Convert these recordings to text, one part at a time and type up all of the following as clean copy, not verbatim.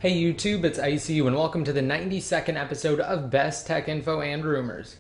Hey YouTube, it's ICU and welcome to the 92nd episode of Best Tech Info and Rumors.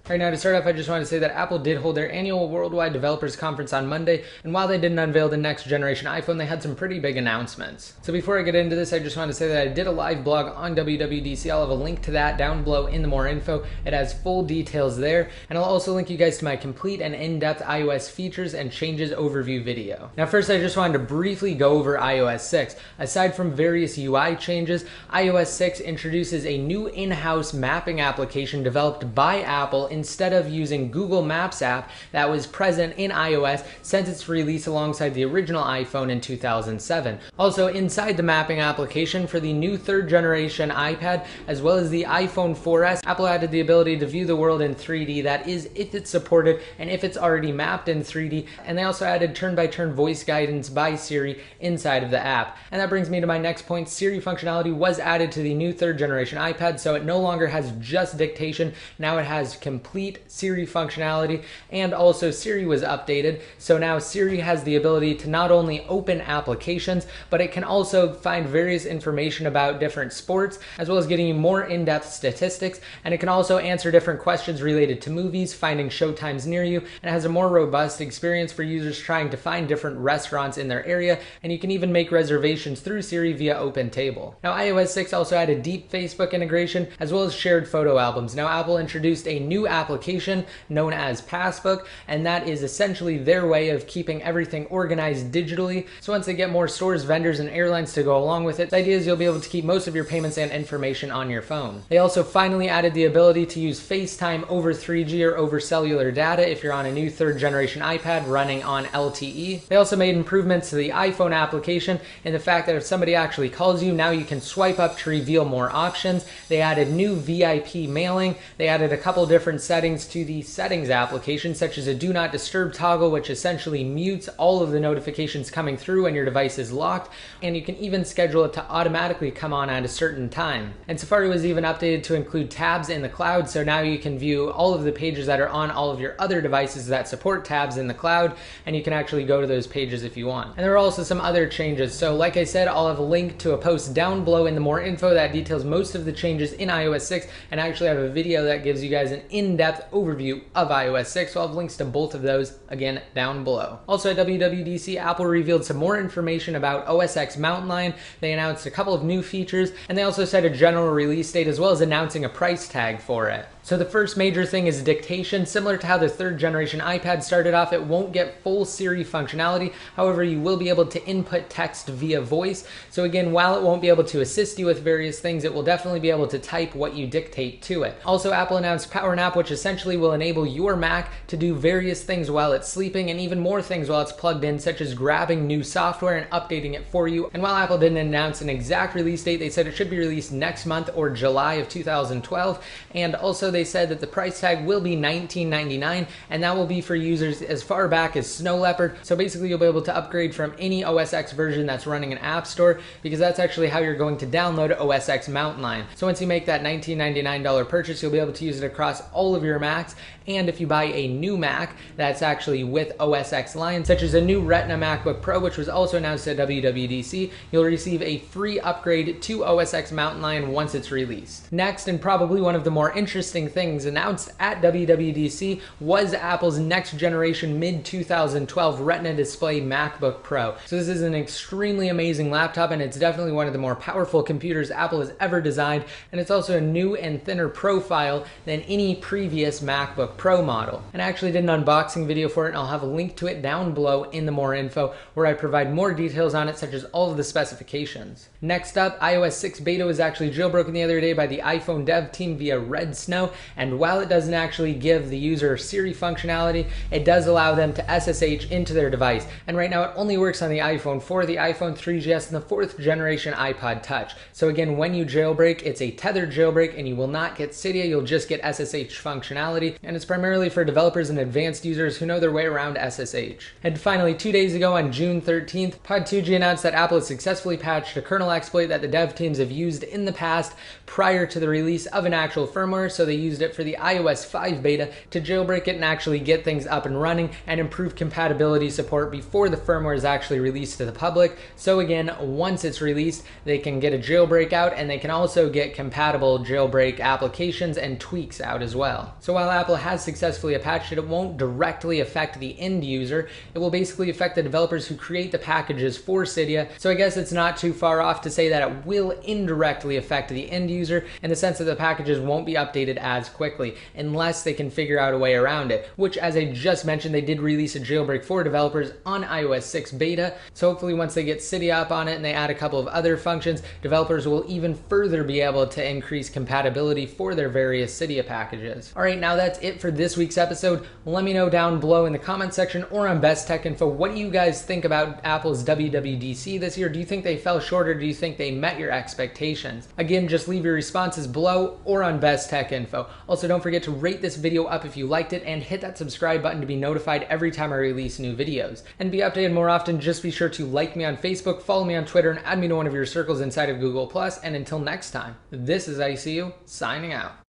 Right now, to start off, I just want to say that Apple did hold their annual Worldwide Developers Conference on Monday, and while they didn't unveil the next generation iPhone, they had some pretty big announcements. So before I get into this, I just want to say that I did a live blog on WWDC. I'll have a link to that down below in the More Info. It has full details there, and I'll also link you guys to my complete and in-depth iOS features and changes overview video. Now first, I just wanted to briefly go over iOS 6. Aside from various UI changes, iOS 6 introduces a new in-house mapping application developed by Apple instead of using Google Maps app that was present in iOS since its release alongside the original iPhone in 2007. Also, inside the mapping application for the new third generation iPad as well as the iPhone 4S, Apple added the ability to view the world in 3D, that is if it's supported and if it's already mapped in 3D, and they also added turn-by-turn voice guidance by Siri inside of the app. And that brings me to my next point. Siri functionality was added to the new third generation iPad, so it no longer has just dictation, now it has complete Siri functionality, and also Siri was updated, so now Siri has the ability to not only open applications, but it can also find various information about different sports, as well as getting you more in-depth statistics, and it can also answer different questions related to movies, finding showtimes near you, and it has a more robust experience for users trying to find different restaurants in their area, and you can even make reservations through Siri via Open Table. Now iOS 6 also added deep Facebook integration, as well as shared photo albums. Now Apple introduced a new application known as Passbook, and that is essentially their way of keeping everything organized digitally. So once they get more stores, vendors, and airlines to go along with it, the idea is you'll be able to keep most of your payments and information on your phone. They also finally added the ability to use FaceTime over 3G or over cellular data if you're on a new third generation iPad running on LTE. They also made improvements to the iPhone application in the fact that if somebody actually calls you, now you can swipe up to reveal more options. They added new VIP mailing. They added a couple different settings to the settings application, such as a do not disturb toggle, which essentially mutes all of the notifications coming through when your device is locked, and you can even schedule it to automatically come on at a certain time. And Safari was even updated to include tabs in the cloud, so now you can view all of the pages that are on all of your other devices that support tabs in the cloud, and you can actually go to those pages if you want. And there are also some other changes, so like I said, I'll have a link to a post down below in the More Info that details most of the changes in iOS 6, and I actually have a video that gives you guys an in-depth overview of iOS 6, so I'll have links to both of those again down below. Also at WWDC, Apple revealed some more information about OS X Mountain Lion. They announced a couple of new features, and they also set a general release date as well as announcing a price tag for it. So the first major thing is dictation. Similar to how the third generation iPad started off, it won't get full Siri functionality. However, you will be able to input text via voice. So again, while it won't be able to assist you with various things, it will definitely be able to type what you dictate to it. Also, Apple announced Power Nap, which essentially will enable your Mac to do various things while it's sleeping and even more things while it's plugged in, such as grabbing new software and updating it for you. And while Apple didn't announce an exact release date, they said it should be released next month or July of 2012. And also they said that the price tag will be $19.99, and that will be for users as far back as Snow Leopard. So basically you'll be able to upgrade from any OS X version that's running an app store, because that's actually how you're going to download OS X Mountain Lion. So once you make that $19.99 purchase, you'll be able to use it across all of your Macs, and if you buy a new Mac that's actually with OS X Lion, such as a new Retina MacBook Pro, which was also announced at WWDC, you'll receive a free upgrade to OS X Mountain Lion once it's released. Next, and probably one of the more interesting things announced at WWDC, was Apple's next generation mid-2012 Retina display MacBook Pro. So this is an extremely amazing laptop, and it's definitely one of the more powerful computers Apple has ever designed, and it's also a new and thinner profile than any previous MacBook Pro model. And I actually did an unboxing video for it, and I'll have a link to it down below in the More Info, where I provide more details on it, such as all of the specifications. Next up, iOS 6 beta was actually jailbroken the other day by the iPhone dev team via Red Snow, and while it doesn't actually give the user Siri functionality, it does allow them to SSH into their device. And right now it only works on the iPhone 4, the iPhone 3GS, and the 4th generation iPod Touch. So again, when you jailbreak, it's a tethered jailbreak, and you will not get Cydia, you'll just get SSH functionality, and it's primarily for developers and advanced users who know their way around SSH. And finally, 2 days ago on June 13th, Pod2G announced that Apple has successfully patched a kernel exploit that the dev teams have used in the past prior to the release of an actual firmware. So they used it for the iOS 5 beta to jailbreak it and actually get things up and running and improve compatibility support before the firmware is actually released to the public. So again, once it's released, they can get a jailbreak out, and they can also get compatible jailbreak applications and tweaks out as well. So while Apple has successfully patched it, it won't directly affect the end user. It will basically affect the developers who create the packages for Cydia. So I guess it's not too far off to say that it will indirectly affect the end user in the sense that the packages won't be updated as quickly unless they can figure out a way around it, which, as I just mentioned, they did release a jailbreak for developers on iOS 6 beta. So hopefully once they get Cydia up on it and they add a couple of other functions, developers will even further be able to increase compatibility for their various Cydia packages. Alright, now that's it for this week's episode. Let me know down below in the comment section or on Best Tech Info what you guys think about Apple's WWDC this year. Do you think they fell short, or do you think they met your expectations? Again, just leave your responses below or on Best Tech Info. Also, don't forget to rate this video up if you liked it, and hit that subscribe button to be notified every time I release new videos. And to be updated more often, just be sure to like me on Facebook, follow me on Twitter, and add me to one of your circles inside of Google+. And until next time, this is ICU, signing out.